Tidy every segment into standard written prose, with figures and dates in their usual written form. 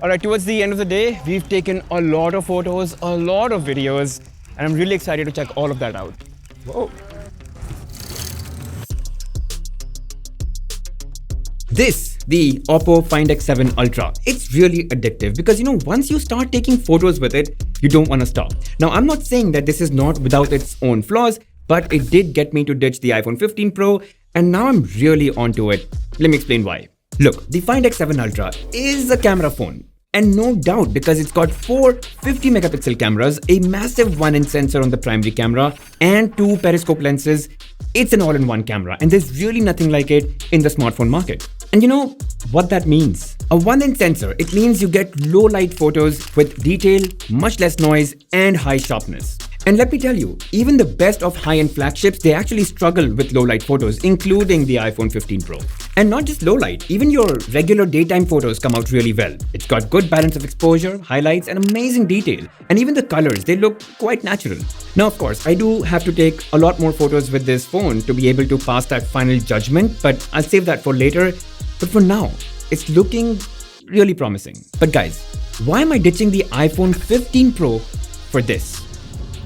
All right, towards the end of the day, we've taken a lot of photos, a lot of videos, and I'm really excited to check all of that out. Whoa. The OPPO Find X7 Ultra. It's really addictive because once you start taking photos with it, you don't want to stop. Now, I'm not saying that this is not without its own flaws, but it did get me to ditch the iPhone 15 Pro, and now I'm really onto it. Let me explain why. Look, the Find X7 Ultra is a camera phone. And no doubt, because it's got 4 50-megapixel cameras, a massive 1-inch sensor on the primary camera, and 2 periscope lenses. It's an all-in-one camera, and there's really nothing like it in the smartphone market. And you know what that means? A 1-inch sensor, it means you get low-light photos with detail, much less noise, and high sharpness. And let me tell you, even the best of high-end flagships, they actually struggle with low-light photos, including the iPhone 15 Pro. And not just low-light, even your regular daytime photos come out really well. It's got good balance of exposure, highlights, and amazing detail. And even the colors, they look quite natural. Now, of course, I do have to take a lot more photos with this phone to be able to pass that final judgment, but I'll save that for later. But for now, it's looking really promising. But guys, why am I ditching the iPhone 15 Pro for this?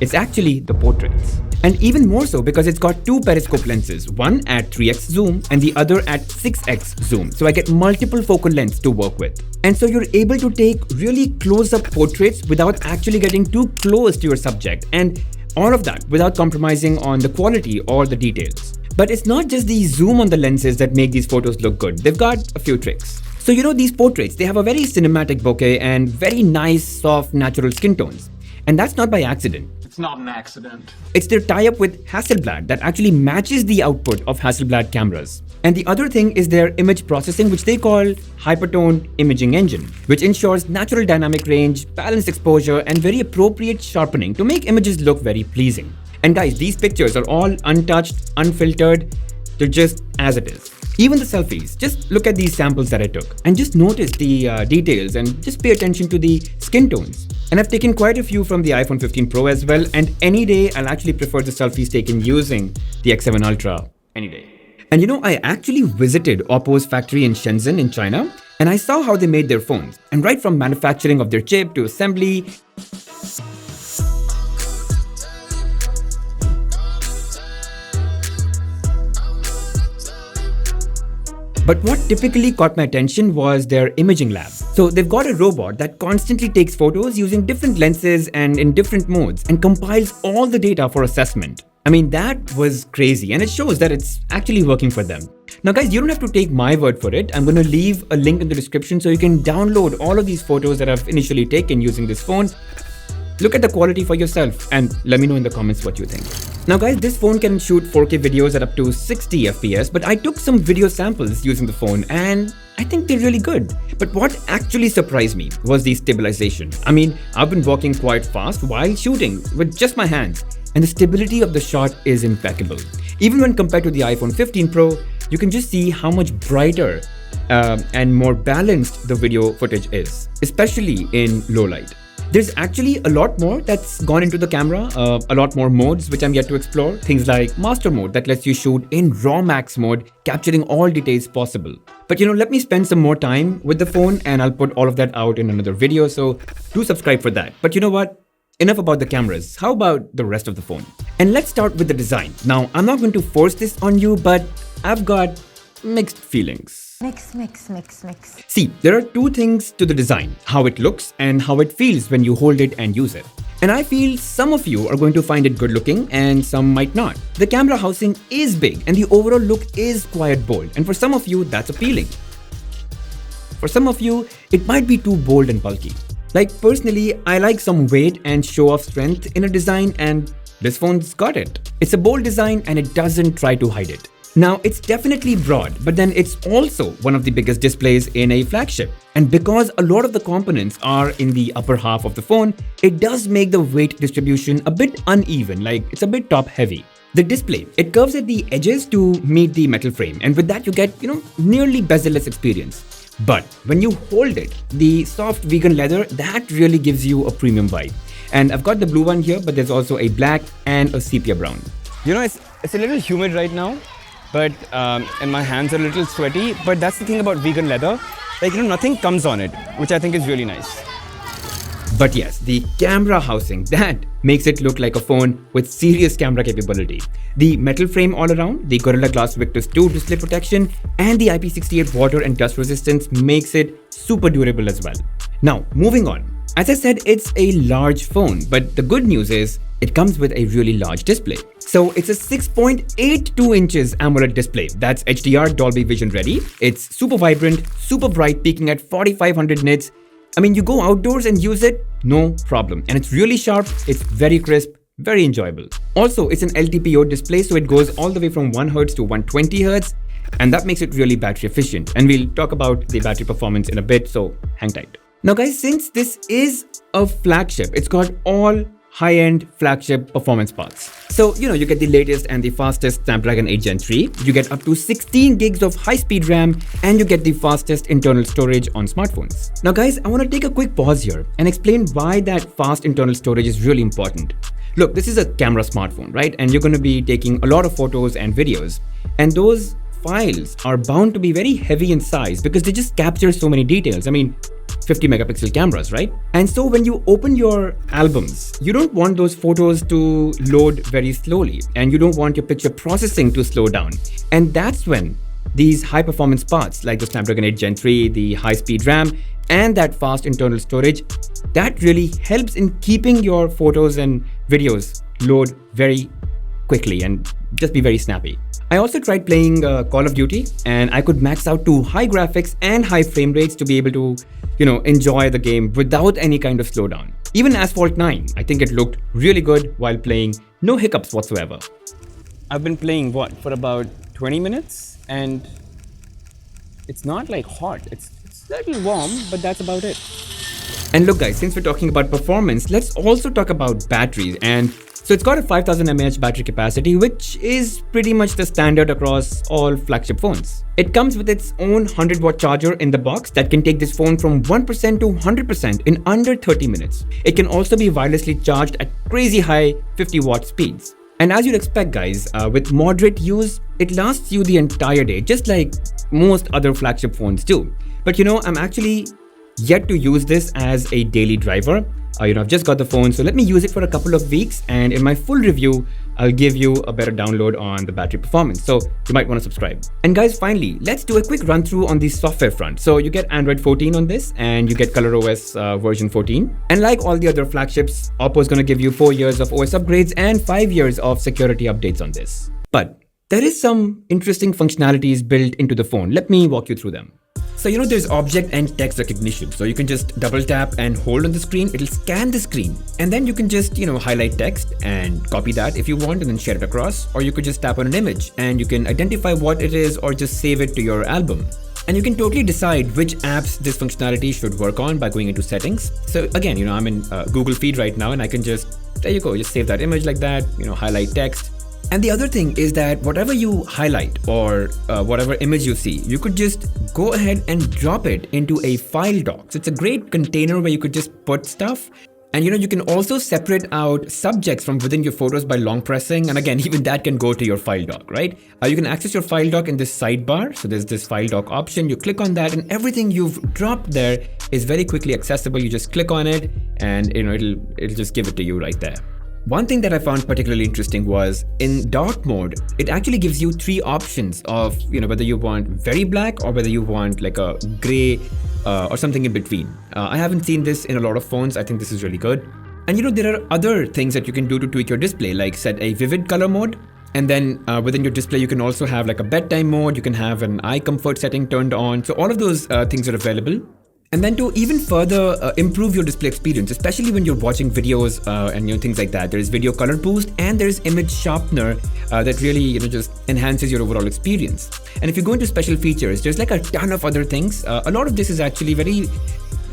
It's actually the portraits. And even more so because it's got 2 periscope lenses, one at 3x zoom and the other at 6x zoom. So I get multiple focal lengths to work with. And so you're able to take really close-up portraits without actually getting too close to your subject. And all of that without compromising on the quality or the details. But it's not just the zoom on the lenses that make these photos look good. They've got a few tricks. So these portraits, they have a very cinematic bokeh and very nice, soft, natural skin tones. And that's not by accident. It's not an accident. It's their tie-up with Hasselblad that actually matches the output of Hasselblad cameras. And the other thing is their image processing, which they call Hypertone Imaging Engine, which ensures natural dynamic range, balanced exposure, and very appropriate sharpening to make images look very pleasing. And guys, these pictures are all untouched, unfiltered, they're just as it is. Even the selfies, just look at these samples that I took and just notice the details and just pay attention to the skin tones. And I've taken quite a few from the iPhone 15 Pro as well, and any day I'll actually prefer the selfies taken using the X7 Ultra, any day. And I actually visited OPPO's factory in Shenzhen in China, and I saw how they made their phones. And right from manufacturing of their chip to assembly, but what typically caught my attention was their imaging lab. So they've got a robot that constantly takes photos using different lenses and in different modes and compiles all the data for assessment. I mean, that was crazy, and it shows that it's actually working for them. Now guys, you don't have to take my word for it. I'm going to leave a link in the description so you can download all of these photos that I've initially taken using this phone. Look at the quality for yourself and let me know in the comments what you think. Now guys, this phone can shoot 4K videos at up to 60 FPS, but I took some video samples using the phone and I think they're really good. But what actually surprised me was the stabilization. I mean, I've been walking quite fast while shooting with just my hands, and the stability of the shot is impeccable. Even when compared to the iPhone 15 Pro, you can just see how much brighter and more balanced the video footage is, especially in low light. There's actually a lot more that's gone into the camera, a lot more modes which I'm yet to explore. Things like Master Mode that lets you shoot in RAW Max mode, capturing all details possible. But let me spend some more time with the phone and I'll put all of that out in another video, so do subscribe for that. But you know what? Enough about the cameras. How about the rest of the phone? And let's start with the design. Now, I'm not going to force this on you, but I've got mixed feelings. Mix. See, there are two things to the design, how it looks and how it feels when you hold it and use it. And I feel some of you are going to find it good looking and some might not. The camera housing is big and the overall look is quite bold, and for some of you that's appealing. For some of you, it might be too bold and bulky. Like personally, I like some weight and show off strength in a design, and this phone's got it. It's a bold design and it doesn't try to hide it. Now, it's definitely broad, but then it's also one of the biggest displays in a flagship. And because a lot of the components are in the upper half of the phone, it does make the weight distribution a bit uneven, like it's a bit top heavy. The display, it curves at the edges to meet the metal frame, and with that you get, nearly bezel-less experience. But when you hold it, the soft vegan leather, that really gives you a premium vibe. And I've got the blue one here, but there's also a black and a sepia brown. It's a little humid right now, but and my hands are a little sweaty, but that's the thing about vegan leather. like, nothing comes on it, which I think is really nice. But yes, the camera housing, that makes it look like a phone with serious camera capability. The metal frame all around, the Gorilla Glass Victus 2 display protection, and the IP68 water and dust resistance makes it super durable as well. Now, moving on. As I said, it's a large phone, but the good news is it comes with a really large display. So it's a 6.82 inches AMOLED display that's HDR Dolby Vision ready. It's super vibrant, super bright, peaking at 4500 nits. I mean, you go outdoors and use it, no problem. And it's really sharp, it's very crisp, very enjoyable. Also, it's an LTPO display, so it goes all the way from 1 Hz to 120 Hz, and that makes it really battery efficient. And we'll talk about the battery performance in a bit, so hang tight. Now guys, since this is a flagship, it's got all high-end flagship performance parts. So, you get the latest and the fastest Snapdragon 8 Gen 3, you get up to 16 gigs of high-speed RAM, and you get the fastest internal storage on smartphones. Now guys, I want to take a quick pause here and explain why that fast internal storage is really important. Look, this is a camera smartphone, right? And you're going to be taking a lot of photos and videos, and those files are bound to be very heavy in size because they just capture so many details. I mean, 50 megapixel cameras, right? And so when you open your albums, you don't want those photos to load very slowly, and you don't want your picture processing to slow down. And that's when these high performance parts like the Snapdragon 8 Gen 3, the high speed RAM, and that fast internal storage, that really helps in keeping your photos and videos load very quickly and just be very snappy. I also tried playing Call of Duty, and I could max out to high graphics and high frame rates to be able to, enjoy the game without any kind of slowdown. Even Asphalt 9, I think it looked really good while playing, no hiccups whatsoever. I've been playing for about 20 minutes, and it's not like hot. It's slightly warm, but that's about it. And look guys, since we're talking about performance, let's also talk about batteries. And so it's got a 5000 mAh battery capacity, which is pretty much the standard across all flagship phones. It comes with its own 100-watt charger in the box that can take this phone from 1% to 100% in under 30 minutes. It can also be wirelessly charged at crazy high 50-watt speeds. And as you'd expect guys, with moderate use, it lasts you the entire day, just like most other flagship phones do. But I'm actually yet to use this as a daily driver. I've just got the phone, so let me use it for a couple of weeks, and in my full review, I'll give you a better download on the battery performance, so you might want to subscribe. And guys, finally, let's do a quick run through on the software front. So you get Android 14 on this, and you get ColorOS version 14. And like all the other flagships, OPPO is going to give you 4 years of OS upgrades and 5 years of security updates on this. But there is some interesting functionalities built into the phone. Let me walk you through them. So there's object and text recognition. So you can just double tap and hold on the screen, it'll scan the screen, and then you can just highlight text and copy that if you want and then share it across, or you could just tap on an image and you can identify what it is or just save it to your album. And you can totally decide which apps this functionality should work on by going into settings. So again, I'm in Google Feed right now, and I can just, there you go, just save that image like that, highlight text. And the other thing is that whatever you highlight or whatever image you see, you could just go ahead and drop it into a file doc. So it's a great container where you could just put stuff. And you can also separate out subjects from within your photos by long pressing. And again, even that can go to your file doc, right? You can access your file doc in this sidebar. So there's this file doc option. You click on that, and everything you've dropped there is very quickly accessible. You just click on it, and it'll just give it to you right there. One thing that I found particularly interesting was in dark mode, it actually gives you 3 options of, whether you want very black or whether you want like a gray or something in between. I haven't seen this in a lot of phones. I think this is really good. And there are other things that you can do to tweak your display, like set a vivid color mode. And then within your display, you can also have like a bedtime mode. You can have an eye comfort setting turned on. So all of those things are available. And then to even further improve your display experience, especially when you're watching videos and things like that, there's video color boost and there's image sharpener that really just enhances your overall experience. And if you go into special features, there's like a ton of other things. A lot of this is actually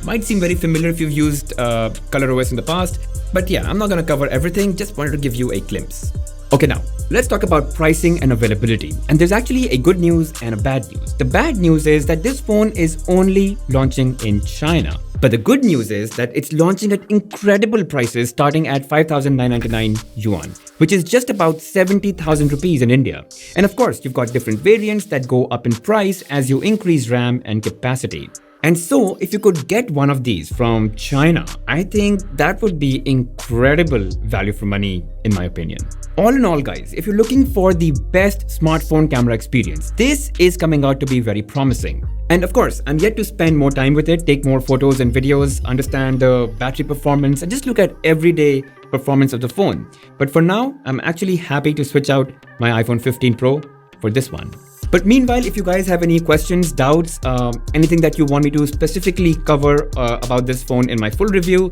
might seem very familiar if you've used ColorOS in the past. But yeah, I'm not going to cover everything, just wanted to give you a glimpse. Okay, now let's talk about pricing and availability. And there's actually a good news and a bad news. The bad news is that this phone is only launching in China. But the good news is that it's launching at incredible prices starting at 5,999 yuan, which is just about 70,000 rupees in India. And of course, you've got different variants that go up in price as you increase RAM and capacity. And so, if you could get one of these from China, I think that would be incredible value for money, in my opinion. All in all, guys, if you're looking for the best smartphone camera experience, this is coming out to be very promising. And of course, I'm yet to spend more time with it, take more photos and videos, understand the battery performance, and just look at everyday performance of the phone. But for now, I'm actually happy to switch out my iPhone 15 Pro for this one. But meanwhile, if you guys have any questions, doubts, anything that you want me to specifically cover about this phone in my full review,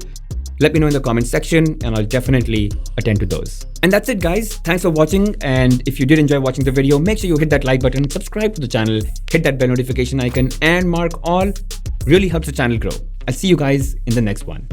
let me know in the comment section and I'll definitely attend to those. And that's it, guys. Thanks for watching. And if you did enjoy watching the video, make sure you hit that like button, subscribe to the channel, hit that bell notification icon, and mark all. Really helps the channel grow. I'll see you guys in the next one.